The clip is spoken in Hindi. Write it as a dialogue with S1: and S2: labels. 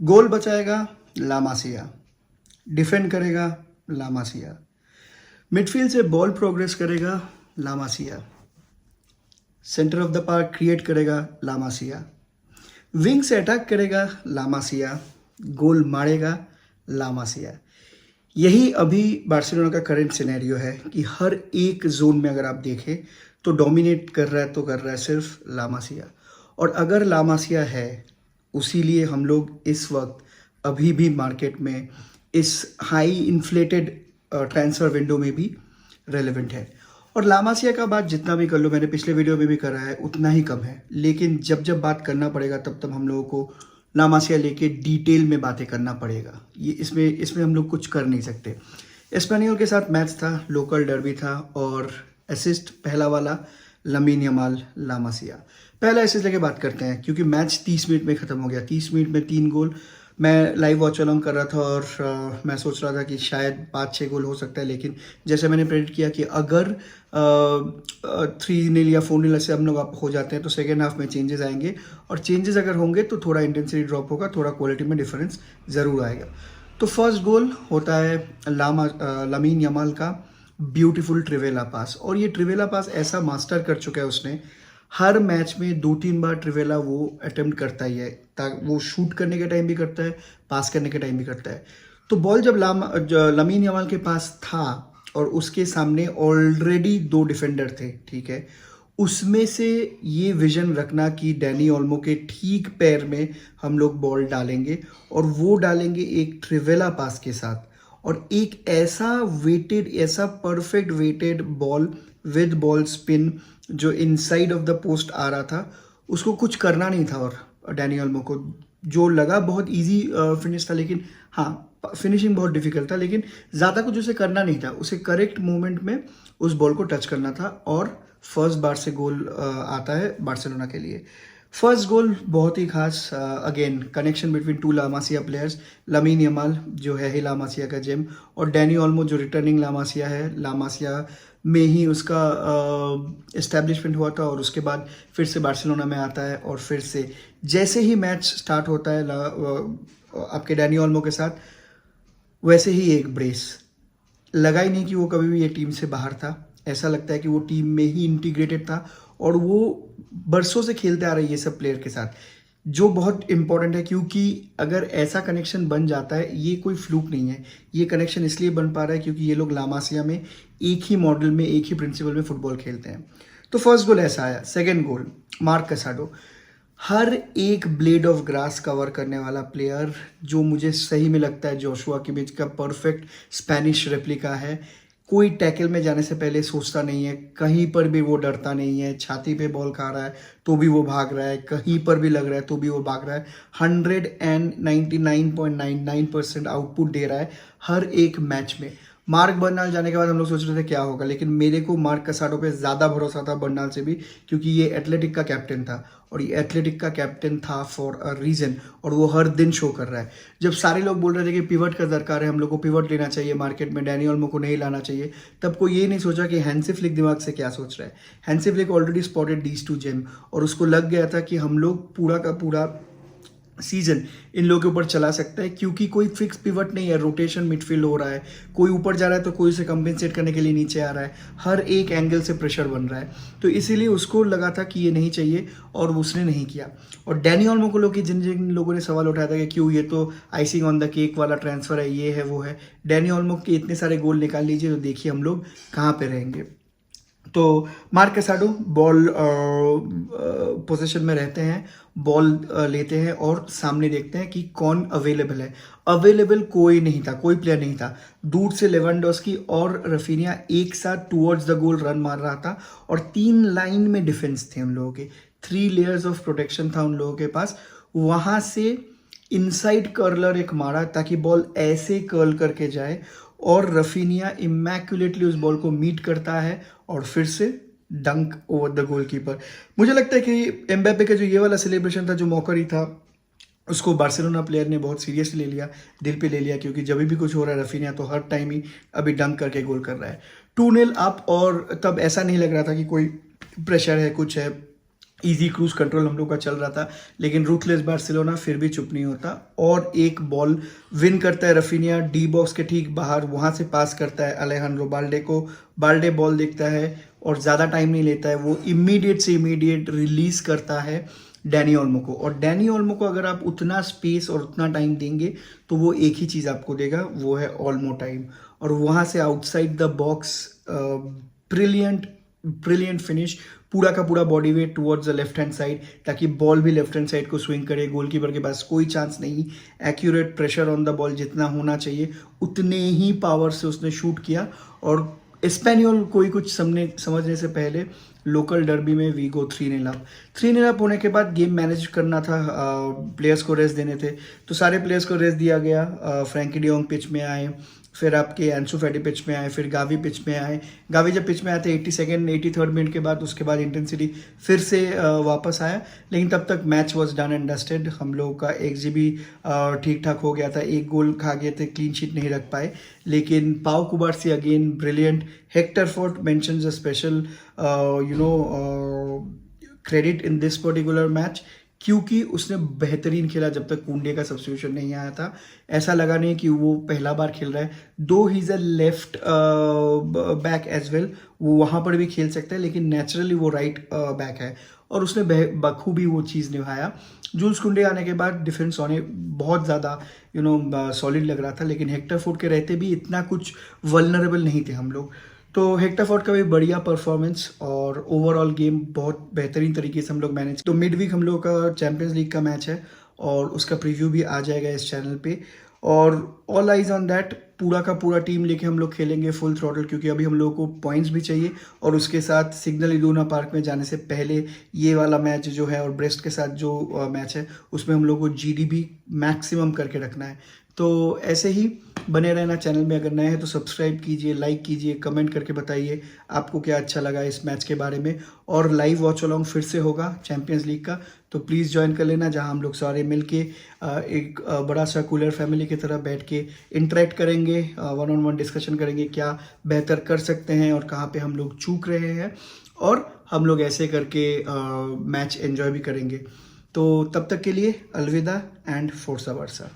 S1: गोल बचाएगा ला मासिया, डिफेंड करेगा ला मासिया, मिडफील्ड से बॉल प्रोग्रेस करेगा La Masia, centre of the park create करेगा ला मासिया, विंग से अटैक करेगा ला मासिया, गोल मारेगा ला मासिया। यही अभी बार्सिलोना का करंट सिनेरियो है कि हर एक जोन में अगर आप देखें तो डोमिनेट कर रहा है, तो कर रहा है सिर्फ ला मासिया। और अगर ला मासिया है, उसी लिए हम लोग इस वक्त अभी भी मार्केट में इस हाई इन्फ्लेटेड ट्रांसफर विंडो में भी रेलेवेंट है। और लामासिया का बात जितना भी कर लो, मैंने पिछले वीडियो में भी करा है, उतना ही कम है। लेकिन जब जब बात करना पड़ेगा तब तब हम लोगों को लामासिया लेके डिटेल में बातें करना पड़ेगा। ये इसमें हम लोग कुछ कर नहीं सकते। एस्पेनियोल के साथ मैच था, लोकल डर्बी था, और असिस्ट पहला वाला लमीन यमाल लामासिया। पहला असिस्ट लेके बात करते हैं, क्योंकि मैच 30 मिनट में ख़त्म हो गया। 30 मिनट में 3 गोल। मैं लाइव वॉच अलॉन्ग कर रहा था और मैं सोच रहा था कि शायद 5-6 गोल हो सकता है, लेकिन जैसे मैंने प्रेडिक्ट किया कि अगर 3-0 या 4-0 से हम लोग आप हो जाते हैं तो सेकेंड हाफ में चेंजेस आएंगे, और चेंजेस अगर होंगे तो थोड़ा इंटेंसिटी ड्रॉप होगा, थोड़ा क्वालिटी में डिफरेंस ज़रूर आएगा। तो फर्स्ट गोल होता है लमीन यमाल का ब्यूटीफुल ट्रिवेला पास। और ये ट्रिवेला पास ऐसा मास्टर कर चुका है उसने, हर मैच में 2-3 बार ट्रिवेला वो अटेम्प्ट करता ही है। वो शूट करने के टाइम भी करता है, पास करने के टाइम भी करता है। तो बॉल जब लमीन यमाल के पास था और उसके सामने ऑलरेडी 2 डिफेंडर थे, ठीक है, उसमें से ये विजन रखना कि डैनी ओल्मो के ठीक पैर में हम लोग बॉल डालेंगे, और वो डालेंगे एक ट्रिवेला पास के साथ, और एक ऐसा वेटेड, ऐसा perfect weighted ball with ball spin जो इनसाइड ऑफ द पोस्ट आ रहा था, उसको कुछ करना नहीं था। और डैनी ओल्मो को जो लगा बहुत इजी फिनिश था, लेकिन हाँ, फिनिशिंग बहुत डिफिकल्ट था, लेकिन ज़्यादा कुछ उसे करना नहीं था। उसे करेक्ट मोमेंट में उस बॉल को टच करना था, और फर्स्ट बार से गोल आता है बार्सिलोना के लिए। फर्स्ट गोल बहुत ही खास, again connection between 2 La Masia players, Lamine Yamal जो है ही लामासिया का जेम, और डैनी ओल्मो जो रिटर्निंग लामासिया है। लामासिया में ही उसका इस्टेब्लिशमेंट हुआ था, और उसके बाद फिर से बार्सिलोना में आता है, और फिर से जैसे ही मैच स्टार्ट होता है आपके डैनी ओल्मो के साथ, वैसे ही एक ब्रेस लगा ही नहीं कि वो कभी भी ये टीम से बाहर था। ऐसा लगता है कि वो टीम में ही इंटीग्रेटेड था, और वो बरसों से खेलते आ रहे हैं ये सब प्लेयर के साथ, जो बहुत इंपॉर्टेंट है। क्योंकि अगर ऐसा कनेक्शन बन जाता है, ये कोई फ्लूक नहीं है, ये कनेक्शन इसलिए बन पा रहा है क्योंकि ये लोग लामासिया में एक ही मॉडल में, एक ही प्रिंसिपल में फुटबॉल खेलते हैं। तो फर्स्ट गोल ऐसा आया। सेकेंड गोल मार्क कैसाडो, हर एक ब्लेड ऑफ ग्रास कवर करने वाला प्लेयर, जो मुझे सही में लगता है जोशुआ किमिच का परफेक्ट स्पेनिश रेप्लिका है। कोई टैकल में जाने से पहले सोचता नहीं है, कहीं पर भी वो डरता नहीं है। छाती पे बॉल खा रहा है तो भी वो भाग रहा है, कहीं पर भी लग रहा है तो भी वो भाग रहा है। 199.99% आउटपुट दे रहा है हर एक मैच में। मार्क बर्नाल जाने के बाद हम लोग सोच रहे थे क्या होगा, लेकिन मेरे को मार्क कसाडो पे ज़्यादा भरोसा था बर्नाल से भी, क्योंकि ये एथलेटिक का कैप्टन था, और ये एथलेटिक का कैप्टन था फॉर अ रीज़न, और वो हर दिन शो कर रहा है। जब सारे लोग बोल रहे थे कि पिवट का दरकार है, हम लोग को पिवट लेना चाहिए मार्केट में, डैनी ओल्मो को नहीं लाना चाहिए, तब कोई ये नहीं सोचा कि हैंसी फ्लिक दिमाग से क्या सोच रहा है। Hansi Flick already spotted these 2 gem, और उसको लग गया था कि हम लोग पूरा का पूरा सीजन इन लोगों के ऊपर चला सकता है, क्योंकि कोई फिक्स पिवट नहीं है। रोटेशन मिडफील्ड हो रहा है, कोई ऊपर जा रहा है तो कोई उसे कंपेंसेट करने के लिए नीचे आ रहा है, हर एक एंगल से प्रेशर बन रहा है। तो इसीलिए उसको लगा था कि ये नहीं चाहिए, और उसने नहीं किया। और डैनी ओल्मो को लोग, जिन जिन लोगों ने सवाल उठाया था कि क्यों, ये तो आइसिंग ऑन द केक वाला ट्रांसफर है, ये है वो है, डैनी ओल्मो के इतने सारे गोल निकाल लीजिए तो देखिए हम लोग कहाँ पे रहेंगे। तो मार्क कैसाडो बॉल पोजीशन में रहते हैं, बॉल लेते हैं और सामने देखते हैं कि कौन अवेलेबल है। अवेलेबल कोई नहीं था, कोई प्लेयर नहीं था। दूर से लेवेंडोस्की और रफीनिया एक साथ टुवर्ड्स द गोल रन मार रहा था, और 3 लाइन में डिफेंस थे उन लोगों के, 3 लेयर्स ऑफ प्रोटेक्शन था उन लोगों के पास। वहाँ से इनसाइड कर्लर एक मारा ताकि बॉल ऐसे कर्ल करके जाए, और रफीनिया इमैक्युलेटली उस बॉल को मीट करता है, और फिर से डंक ओवर द गोलकीपर। मुझे लगता है कि एम्बापे का जो ये वाला सेलिब्रेशन था, जो मौकरी था, उसको बार्सिलोना प्लेयर ने बहुत सीरियसली ले लिया, दिल पे ले लिया, क्योंकि जब भी कुछ हो रहा है रफीनिया तो हर टाइम ही अभी डंक करके गोल कर रहा है। 2-0 अप, और तब ऐसा नहीं लग रहा था कि कोई प्रेशर है, कुछ है। इजी क्रूज कंट्रोल हम लोग का चल रहा था, लेकिन रूथलेस बार्सिलोना फिर भी चुप नहीं होता और एक बॉल विन करता है रफीनिया डी बॉक्स के ठीक बाहर, वहां से पास करता है अलेहांड्रो बाल्डे को। बाल्डे बॉल देखता है और ज़्यादा टाइम नहीं लेता है, वो इमीडिएट से इमीडिएट रिलीज करता है डैनी ओल्मो को। और डैनी ओल्मो को अगर आप उतना स्पेस और उतना टाइम देंगे तो वो एक ही चीज़ आपको देगा, वो है ओल्मो टाइम। और वहाँ से outside the box brilliant brilliant finish, पूरा का पूरा body weight towards the left hand side, ताकि बॉल भी लेफ्ट हैंड साइड को स्विंग करे। गोलकीपर के पास कोई चांस नहीं, accurate pressure on the ball जितना होना चाहिए उतने ही पावर से उसने शूट किया। और स्पेनियोल कोई कुछ समझने से पहले लोकल डर्बी में वी गो 3-0 अप। 3-0 अप होने के बाद गेम मैनेज करना था, प्लेयर्स को रेस्ट देने थे, तो सारे प्लेयर्स को रेस्ट दिया गया। फ्रैंकी डियोंग पिच में आए, फिर आपके एंसु फैटी पिच में आए, फिर गावी पिच में आए। गावी जब पिच में आए थे 83rd मिनट के बाद, उसके बाद इंटेंसिटी फिर से वापस आया, लेकिन तब तक match was done and dusted. हम लोगों का XG भी ठीक ठाक हो गया था, एक गोल खा गए थे, क्लीन शीट नहीं रख पाए। लेकिन पाउ कुबार्सी again brilliant. Hector fort mentions a special credit in this particular match, क्योंकि उसने बेहतरीन खेला जब तक कुंडे का सब्स्टिट्यूशन नहीं आया था। ऐसा लगा नहीं कि वो पहला बार खेल रहा है, though he is a left back as well, वो वहाँ पर भी खेल सकता है, लेकिन नेचुरली वो राइट बैक है और उसने बखूबी वो चीज़ निभाया। जूल्स कुंडे आने के बाद डिफेंस होने बहुत ज़्यादा सॉलिड लग रहा था, लेकिन हेक्टर फोर्ट के रहते भी इतना कुछ वल्नरेबल नहीं थे हम लोग। तो हेक्टर फोर्ट का भी बढ़िया परफॉर्मेंस और ओवरऑल गेम बहुत बेहतरीन तरीके से हम लोग मैनेज। तो मिड वीक हम लोग का चैंपियंस लीग का मैच है और उसका प्रीव्यू भी आ जाएगा इस चैनल पे। और ऑल आइज ऑन दैट, पूरा का पूरा टीम लेके हम लोग खेलेंगे फुल थ्रॉटल, क्योंकि अभी हम लोगों को पॉइंट्स भी चाहिए और उसके साथ सिग्नल इडूना पार्क में जाने से पहले ये वाला मैच जो है और ब्रेस्ट के साथ जो मैच है उसमें हम लोग को GD भी मैक्सिमम करके रखना है। तो ऐसे ही बने रहना चैनल में। अगर नए हैं तो सब्सक्राइब कीजिए, लाइक कीजिए, कमेंट करके बताइए आपको क्या अच्छा लगा इस मैच के बारे में। और लाइव वॉच अलॉन्ग फिर से होगा चैंपियंस लीग का, तो प्लीज़ ज्वाइन कर लेना, जहां हम लोग सारे मिलके एक बड़ा सा कूलर फैमिली की तरह बैठ के इंटरेक्ट करेंगे, 1-on-1 डिस्कशन करेंगे, क्या बेहतर कर सकते हैं और कहाँ पे हम लोग चूक रहे हैं, और हम लोग ऐसे करके मैच एंजॉय भी करेंगे। तो तब तक के लिए अलविदा एंड फोर्सा वर्सा।